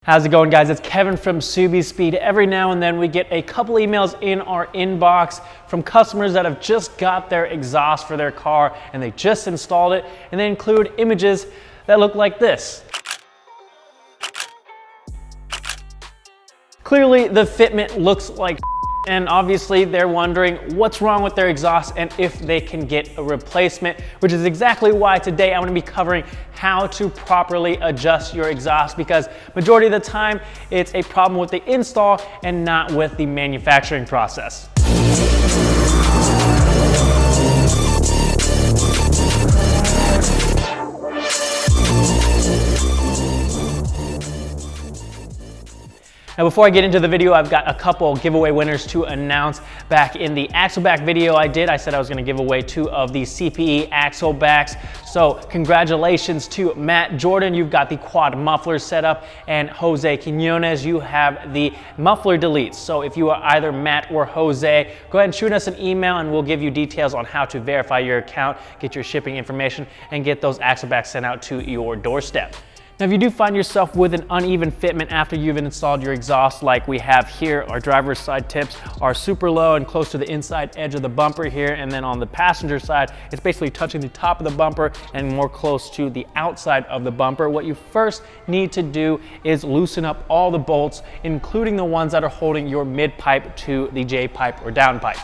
How's it going, guys? It's Kevin from SubiSpeed. Every now and then we get a couple emails in our inbox from customers that have just got their exhaust for their car and they just installed it, and they include images that look like this. Clearly the fitment looks like and obviously they're wondering what's wrong with their exhaust and if they can get a replacement, which is exactly why today I'm going to be covering how to properly adjust your exhaust, because majority of the time it's a problem with the install and not with the manufacturing process. Now, before I get into the video, I've got a couple giveaway winners to announce. Back in the axle back video I said I was gonna give away 2 of the CPE axle backs. So congratulations to Matt Jordan, you've got the quad muffler set up, and Jose Quinones, you have the muffler deletes. So if you are either Matt or Jose, go ahead and shoot us an email and we'll give you details on how to verify your account, get your shipping information, and get those axle backs sent out to your doorstep. Now, if you do find yourself with an uneven fitment after you've installed your exhaust, like we have here, our driver's side tips are super low and close to the inside edge of the bumper here, and then on the passenger side, it's basically touching the top of the bumper and more close to the outside of the bumper. What you first need to do is loosen up all the bolts, including the ones that are holding your mid pipe to the J pipe or down pipe.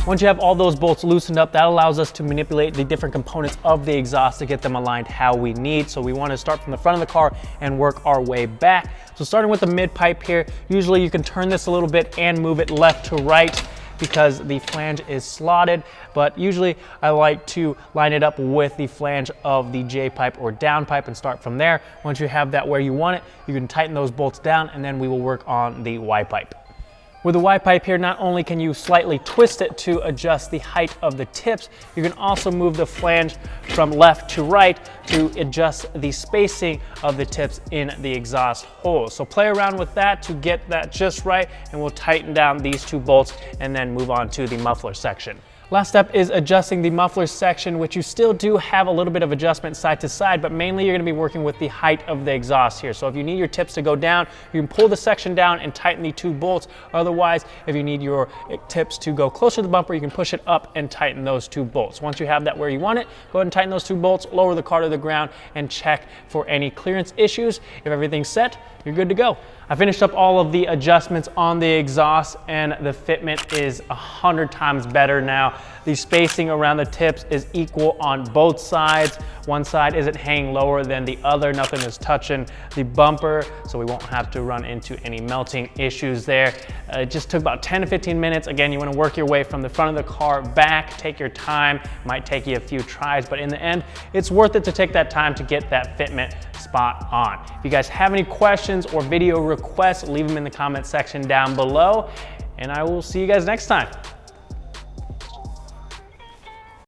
Once you have all those bolts loosened up, that allows us to manipulate the different components of the exhaust to get them aligned how we need. So we want to start from the front of the car and work our way back. So starting with the mid pipe here, usually you can turn this a little bit and move it left to right because the flange is slotted, but usually I like to line it up with the flange of the J pipe or down pipe and start from there. Once you have that where you want it, you can tighten those bolts down and then we will work on the Y pipe. With the Y pipe here, not only can you slightly twist it to adjust the height of the tips, you can also move the flange from left to right to adjust the spacing of the tips in the exhaust hole. So play around with that to get that just right, and we'll tighten down these 2 bolts and then move on to the muffler section. Last step is adjusting the muffler section, which you still do have a little bit of adjustment side to side, but mainly you're going to be working with the height of the exhaust here. So if you need your tips to go down, you can pull the section down and tighten the 2 bolts. Otherwise, if you need your tips to go closer to the bumper, you can push it up and tighten those 2 bolts. Once you have that where you want it, go ahead and tighten those 2 bolts, lower the car to the ground, and check for any clearance issues. If everything's set, you're good to go. I finished up all of the adjustments on the exhaust, and the fitment is 100 times better now. The spacing around the tips is equal on both sides. One side isn't hanging lower than the other. Nothing is touching the bumper, so we won't have to run into any melting issues there. It just took about 10 to 15 minutes. Again, you want to work your way from the front of the car back. Take your time. Might take you a few tries, but in the end, it's worth it to take that time to get that fitment spot on. If you guys have any questions or video requests, leave them in the comment section down below, and I will see you guys next time.